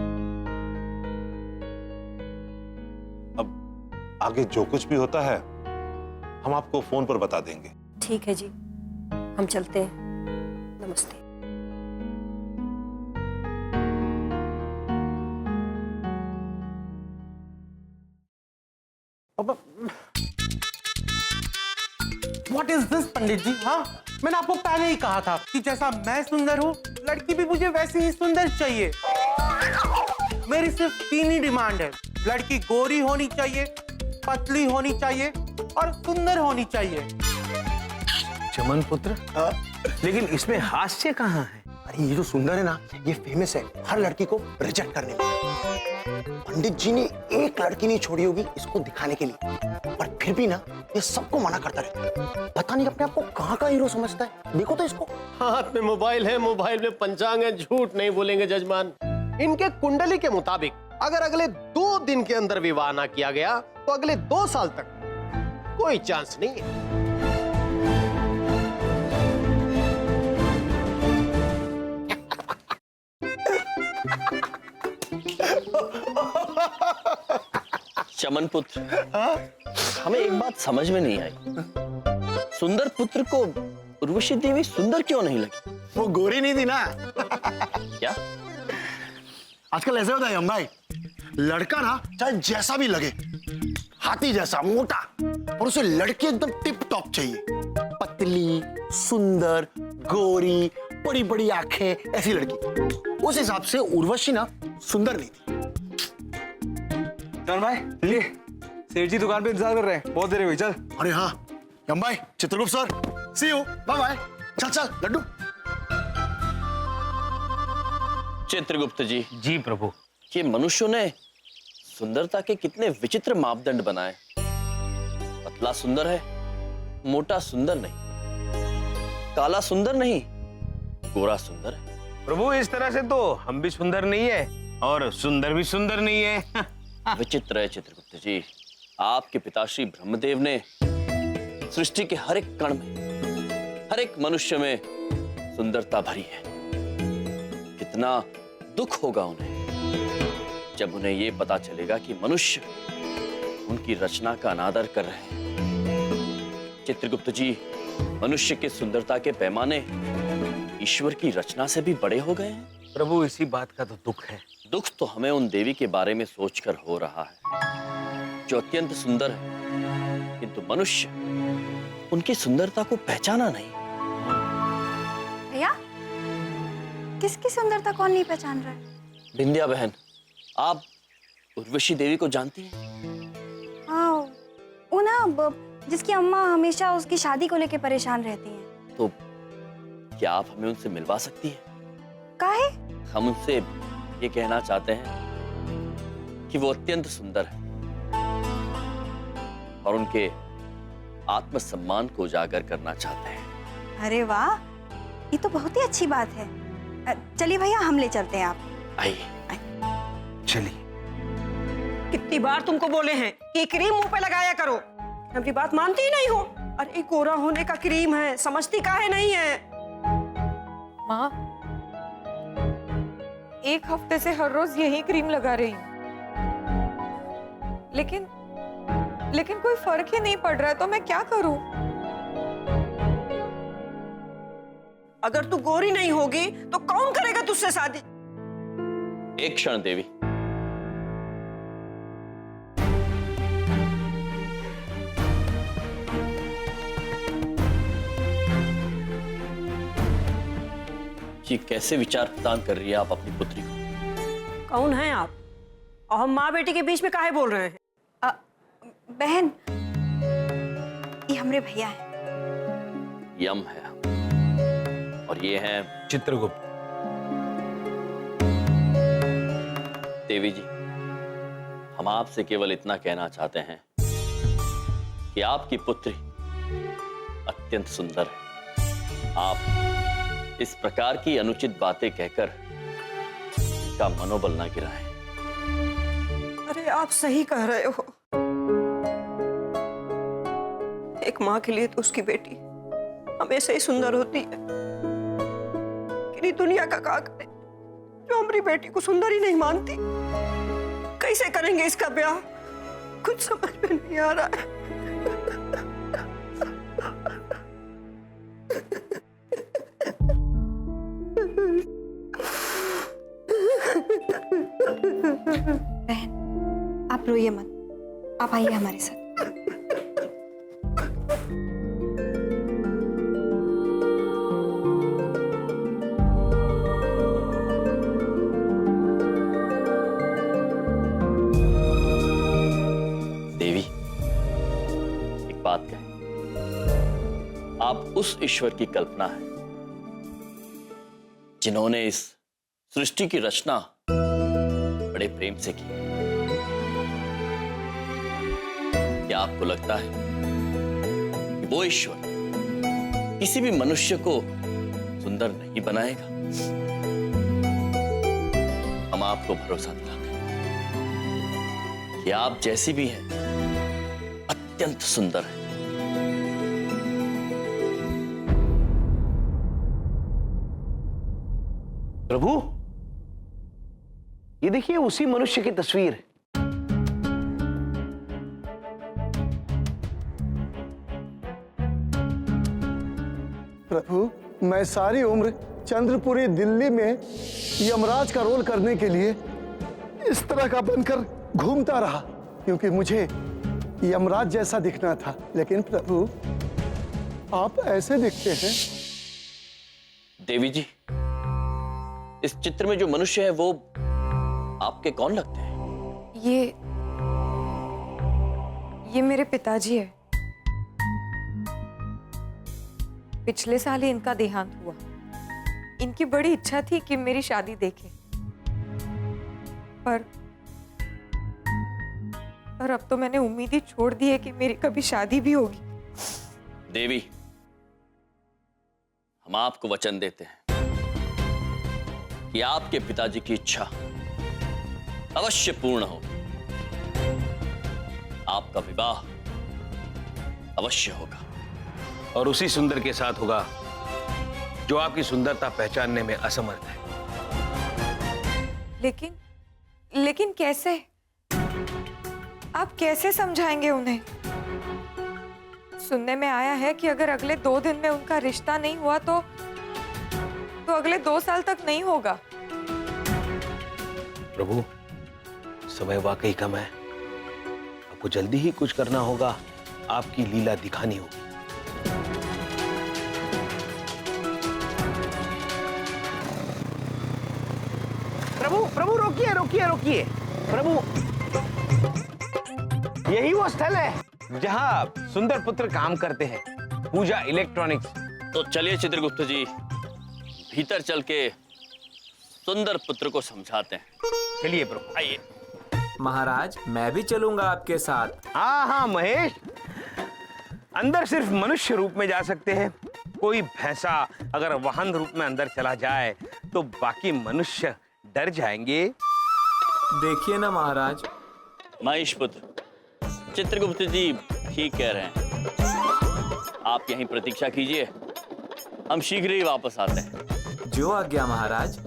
अब आगे जो कुछ भी होता है हम आपको फोन पर बता देंगे। ठीक है जी, हम चलते हैं। नमस्ते। What is this पंडित जी? हाँ, मैंने आपको पहले ही कहा था कि जैसा मैं सुंदर हूँ, लड़की भी मुझे वैसी ही सुंदर चाहिए। मेरी सिर्फ 3 ही डिमांड है। लड़की गोरी होनी चाहिए, पतली होनी चाहिए और सुंदर होनी चाहिए। चमन पुत्र, लेकिन इसमें हास्य कहाँ है? अरे ये जो सुंदर है ना, ये फेमस है हर लड़की को रिजेक्ट करने में। पंडित जी ने एक लड़की नहीं छोड़ी होगी इसको दिखाने के लिए, पर फिर भी ना ये सबको मना करता रहता है। पता नहीं अपने आप को कहाँ का हीरो समझता है। देखो तो इसको। हाथ में मोबाइल है, मोबाइल में पंचांग है, झूठ नहीं बोलेंगे जजमान। इनके कुंडली के मुताबिक अगर अगले 2 दिन के अंदर विवाह ना किया गया तो अगले 2 साल तक कोई चांस नहीं है। चमन पुत्र, हमें एक बात समझ में नहीं आई। सुंदर पुत्र को उर्वशी देवी सुंदर क्यों नहीं लगी? वो गोरी नहीं थी ना। क्या? आजकल ऐसे होता है हम भाई, लड़का ना चाहे जैसा भी लगे, हाथी जैसा मोटा, और उसे लड़की एकदम टिप टॉप चाहिए। पतली, सुंदर, गोरी, बड़ी बड़ी आंखें, ऐसी लड़की। उस हिसाब से उर्वशी ना सुंदर नहीं थी। चल भाई, ये सेठ जी दुकान पे इंतजार कर रहे हैं, बहुत देर हो गई। चल। अरे हाँ यम भाई, Chitragupta sir, see you, bye bye. चल चल लड्डू। चित्रगुप्त जी। जी प्रभु। ये मनुष्यों ने सुंदरता के कितने विचित्र मापदंड बनाए। पतला सुंदर है, मोटा सुंदर नहीं, काला सुंदर नहीं, गोरा सुंदर है। प्रभु इस तरह से तो हम भी सुंदर नहीं है और सुंदर भी सुंदर नहीं है। विचित्र है चित्रगुप्त जी। आपके पिताश्री ब्रह्मदेव ने सृष्टि के हर एक कण में, हर एक मनुष्य में सुंदरता भरी है। कितना दुख होगा उन्हें जब उन्हें यह पता चलेगा कि मनुष्य उनकी रचना का अनादर कर रहे हैं। चित्रगुप्त जी, मनुष्य की सुंदरता के पैमाने ईश्वर की रचना से भी बड़े हो गए हैं। प्रभु इसी बात का तो दुख है। दुख तो हमें उन देवी के बारे में सोचकर हो रहा है जो अत्यंत सुंदर है, किंतु मनुष्य उनकी सुंदरता को पहचाना नहीं। भैया, किसकी सुंदरता कौन नहीं पहचान रहा है? बिंदिया बहन, आप उर्वशी देवी को जानती हैं? हाँ, वो ना जिसकी अम्मा हमेशा उसकी शादी को लेकर परेशान रहती हैं। तो क्या आप हमें उनसे मिलवा सकती हैं? काहे? हम उनसे ये कहना चाहते हैं कि वो अत्यंत सुंदर है और उनके आत्मसम्मान को उजागर करना चाहते हैं। अरे वाह, ये तो बहुत ही अच्छी बात है। चलिए भैया, हम ले चलते हैं आप। आइए। चलिए। कितनी बार तुमको बोले हैं कि क्रीम मुंह पे लगाया करो, हमारी बात मानती ही नहीं हो। अरे गोरा होने का क्रीम है, समझती काहे नहीं है? माँ, एक हफ्ते से हर रोज यही क्रीम लगा रही हूँ, लेकिन कोई फर्क ही नहीं पड़ रहा है, तो मैं क्या करूं? अगर तू गोरी नहीं होगी तो कौन करेगा तुझसे शादी? एक क्षण देवी। ये कैसे विचार प्रदान कर रही है आप अपनी पुत्री को? कौन है आप? और हम माँ बेटी के बीच में काहे बोल रहे हैं? बहन, ये हमारे भैया हैं। यम है और ये हैं चित्रगुप्त। देवी जी, हम आपसे केवल इतना कहना चाहते हैं कि आपकी पुत्री अत्यंत सुंदर है। आप इस प्रकार की अनुचित बातें कहकर का मनोबल ना गिराएं। अरे आप सही कह रहे हो। एक माँ के लिए तो उसकी बेटी हमेशा ही सुंदर होती है। कि दुनिया का क्या करे जो हमारी बेटी को सुंदर ही नहीं मानती। कैसे करेंगे इसका ब्याह, कुछ समझ में नहीं आ रहा है। बहन, आप रोइए मत, आप आइए हमारे साथ। देवी, एक बात कहें, आप उस ईश्वर की कल्पना है जिन्होंने इस सृष्टि की रचना बड़े प्रेम से की। क्या आपको लगता है कि वो ईश्वर किसी भी मनुष्य को सुंदर नहीं बनाएगा? हम आपको भरोसा दिलाते हैं कि आप जैसी भी हैं अत्यंत सुंदर है। प्रभु, ये देखिए उसी मनुष्य की तस्वीर है। प्रभु, मैं सारी उम्र चंद्रपुरी दिल्ली में यमराज का रोल करने के लिए इस तरह का बनकर घूमता रहा, क्योंकि मुझे यमराज जैसा दिखना था। लेकिन प्रभु, आप ऐसे दिखते हैं। देवी जी, इस चित्र में जो मनुष्य है वो आपके कौन लगते हैं? ये मेरे पिताजी है। पिछले साल ही इनका देहांत हुआ। इनकी बड़ी इच्छा थी कि मेरी शादी देखें, पर अब तो मैंने उम्मीद ही छोड़ दी है कि मेरी कभी शादी भी होगी। देवी, हम आपको वचन देते हैं कि आपके पिताजी की इच्छा अवश्य पूर्ण होगी। आपका विवाह अवश्य होगा और उसी सुंदर के साथ होगा जो आपकी सुंदरता पहचानने में असमर्थ है। लेकिन कैसे? आप कैसे समझाएंगे उन्हें? सुनने में आया है कि अगर अगले 2 दिन में उनका रिश्ता नहीं हुआ तो अगले 2 साल तक नहीं होगा। प्रभु, समय वाकई कम है। आपको जल्दी ही कुछ करना होगा, आपकी लीला दिखानी होगी। प्रभु रोकिए रोकिए रोकिए। प्रभु, यही वो स्थल है जहां सुंदर पुत्र काम करते हैं, पूजा इलेक्ट्रॉनिक्स। तो चलिए चित्रगुप्त जी, भीतर चल के सुंदर पुत्र को समझाते हैं। चलिए प्रभु आइए। महाराज मैं भी चलूंगा आपके साथ। हाँ हाँ महेश, अंदर सिर्फ मनुष्य रूप में जा सकते हैं। कोई भैंसा अगर वाहन रूप में अंदर चला जाए तो बाकी मनुष्य डर जाएंगे। देखिए ना महाराज। महेश पुत्र, चित्रगुप्त जी ठीक कह रहे हैं। आप यहीं प्रतीक्षा कीजिए, हम शीघ्र ही वापस आते हैं। जो आज्ञा महाराज।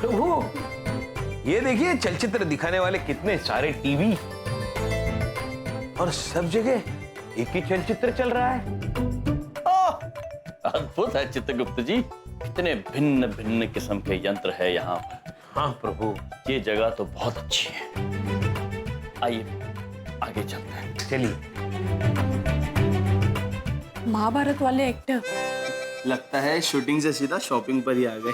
प्रभु ये देखिए, चलचित्र दिखाने वाले कितने सारे टीवी, और सब जगह एक ही चलचित्र चल रहा है। अद्भुत है चित्रगुप्त जी, कितने भिन्न भिन्न किस्म के यंत्र है यहाँ पर। हाँ प्रभु, ये जगह तो बहुत अच्छी है। आइए आगे चलते हैं। चलिए। महाभारत वाले एक्टर लगता है शूटिंग से सीधा शॉपिंग पर ही आ गए।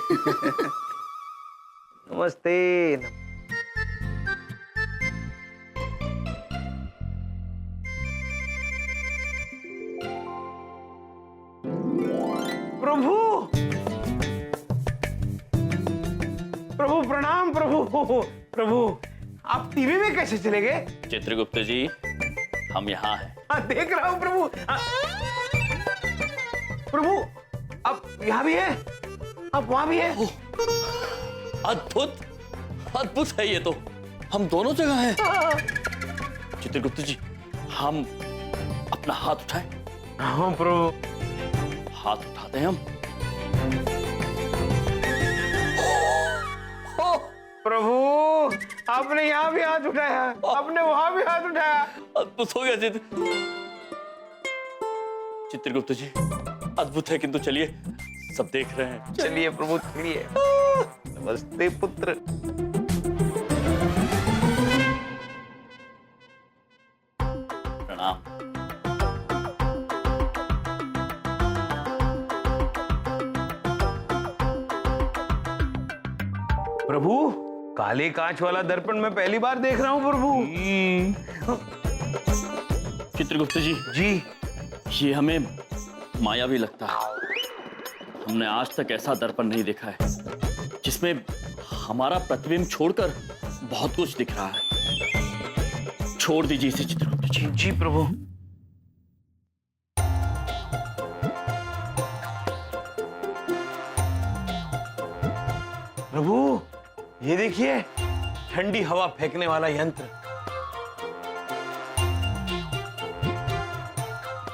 नमस्ते। प्रभु प्रभु प्रणाम। प्रभु प्रभु आप टीवी में कैसे चले गए? चित्रगुप्त जी हम यहाँ हैं। हाँ देख रहा हूँ प्रभु। प्रभु आप यहाँ भी है, आप वहाँ भी है। अद्भुत अद्भुत है ये तो, हम दोनों जगह हैं। चित्रगुप्त जी हम अपना हाथ उठाएं। हाँ प्रभु। हाथ उठाते हैं हम। प्रभु आपने यहाँ भी हाथ उठाया, आपने वहां भी हाथ उठाया। अद्भुत हो गया चित्रगुप्त जी, अद्भुत है। किंतु चलिए, सब देख रहे हैं। चलिए प्रभु चलिए। नमस्ते पुत्र। प्रणाम। प्रभु काले कांच वाला दर्पण मैं पहली बार देख रहा हूँ प्रभु। चित्रगुप्त जी ये हमें मायावी लगता है। हमने आज तक ऐसा दर्पण नहीं देखा है जिसमें हमारा प्रतिबिंब छोड़कर बहुत कुछ दिख रहा है। छोड़ दीजिए इसे चित्रगुप्त जी। जी प्रभु। प्रभु ये देखिए, ठंडी हवा फेंकने वाला यंत्र।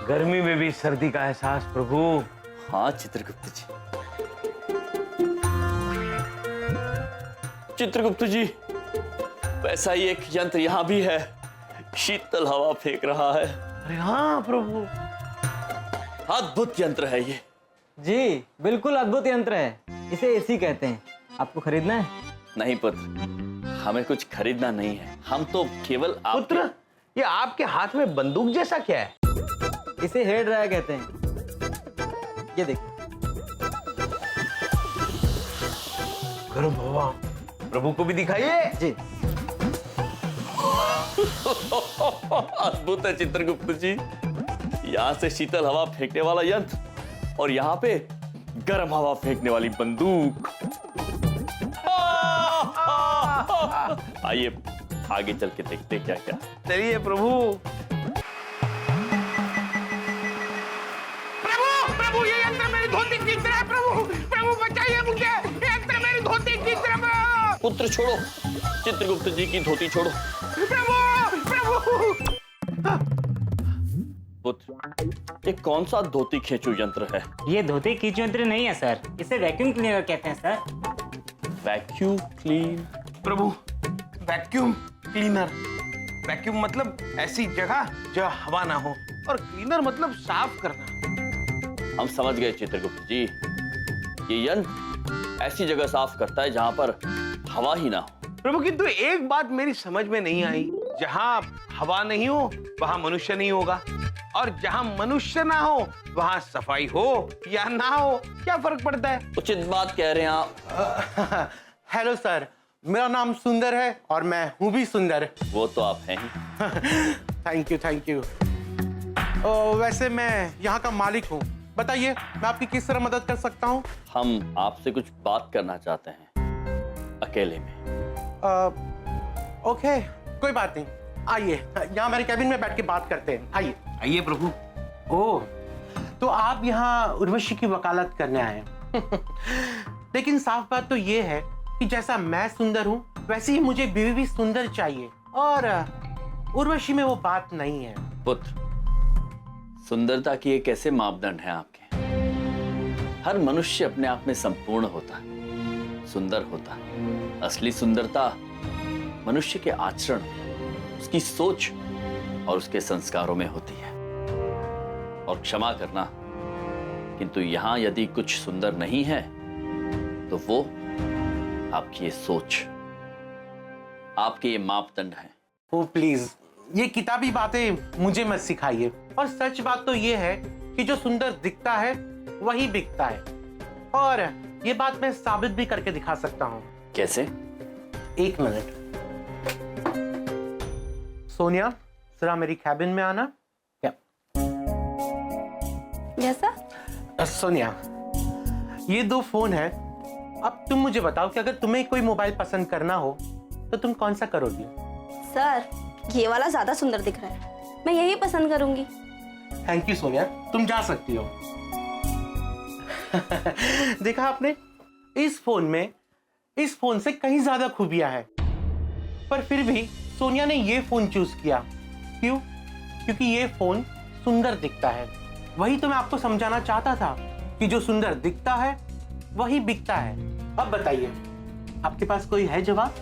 गर्मी में भी सर्दी का एहसास प्रभु। हाँ चित्रगुप्त जी। चित्रगुप्त जी वैसा ही एक यंत्र यहाँ भी है, शीतल हवा फेंक रहा है। अरे हाँ प्रभु, अद्भुत यंत्र है ये। जी बिल्कुल अद्भुत यंत्र है, इसे एसी कहते हैं। आपको खरीदना है? नहीं पुत्र, हमें कुछ खरीदना नहीं है। हम तो केवल पुत्र, ये आपके हाथ में बंदूक जैसा क्या है? इसे हेयर ड्रायर कहते हैं। ये देखिए। गर्म हवा। प्रभु को भी दिखाइए। जी। अद्भुत है चित्रगुप्त जी, यहाँ से शीतल हवा फेंकने वाला यंत्र और यहाँ पे गर्म हवा फेंकने वाली बंदूक। आइए आगे चल के देखते क्या क्या। चलिए प्रभु। प्रभु ये यंत्र मेरी धोती खींच रहा है। प्रभु प्रभु बचाइए मुझे, ये यंत्र मेरी धोती खींच रहा है। पुत्र छोड़ो, चित्रगुप्त जी की धोती छोड़ो। प्रभु प्रभु। पुत्र ये कौन सा धोती खींचू यंत्र है? ये धोती खींचू यंत्र नहीं है सर, इसे वैक्यूम क्लीनर कहते हैं सर। Vacuum clean? प्रभु वैक्यूम क्लीनर। वैक्यूम मतलब ऐसी जगह जहाँ हवा ना हो, और क्लीनर मतलब साफ करना। हम समझ गए चित्रगुप्त जी, ये यंत्र ऐसी जगह साफ करता है जहां पर हवा ही ना हो। प्रभु किंतु एक बात मेरी समझ में नहीं आई, जहां हवा नहीं हो वहां मनुष्य नहीं होगा, और जहां मनुष्य ना हो वहां सफाई हो या ना हो, क्या फर्क पड़ता है? उचित बात कह रहे हैं आप। हेलो सर, मेरा नाम सुंदर है और मैं हूँ भी सुंदर। वो तो आप हैं ही। Thank you thank you. वैसे मैं यहाँ का मालिक हूँ, बताइए मैं आपकी किस तरह मदद कर सकता हूँ? हम आपसे कुछ बात करना चाहते हैं अकेले में। ओके, कोई बात नहीं, आइए यहाँ मेरे कैबिन में बैठ के बात करते हैं। आइए आइए प्रभु। ओह, तो आप यहाँ उर्वशी की वकालत करने आए हैं। लेकिन साफ बात तो ये है कि जैसा मैं सुंदर हूँ वैसे ही मुझे बीवी भी सुंदर चाहिए, और उर्वशी में वो बात नहीं है। पुत्र, सुंदरता की एक ऐसे मापदंड है आपके। हर मनुष्य अपने आप में संपूर्ण होता है, सुंदर होता है। असली सुंदरता मनुष्य के आचरण, उसकी सोच और उसके संस्कारों में होती है। और क्षमा करना, किंतु यहां यदि कुछ सुंदर नहीं है तो वो आपकी ये सोच, आपके ये मापदंड हैं। ओ प्लीज, ये किताबी बातें मुझे मत सिखाइए। और सच बात तो ये है कि जो सुंदर दिखता है वही बिकता है, और ये बात मैं साबित भी करके दिखा सकता हूँ। कैसे? एक मिनट। सोनिया, जरा मेरी कैबिन में आना। क्या? जैसा? सोनिया, ये 2 फोन है। अब तुम मुझे बताओ कि अगर तुम्हें कोई मोबाइल पसंद करना हो तो तुम कौन सा करोगी? सर, ये वाला ज्यादा सुंदर दिख रहा है, मैं यही पसंद करूंगी। थैंक यू सोनिया, तुम जा सकती हो। देखा आपने, इस फोन से कहीं ज्यादा खूबियां हैं, पर फिर भी सोनिया ने ये फोन चूज किया। क्यों? क्योंकि ये फोन सुंदर दिखता है। वही तो मैं आपको समझाना चाहता था कि जो सुंदर दिखता है वही बिकता है। अब बताइए, आपके पास कोई है जवाब?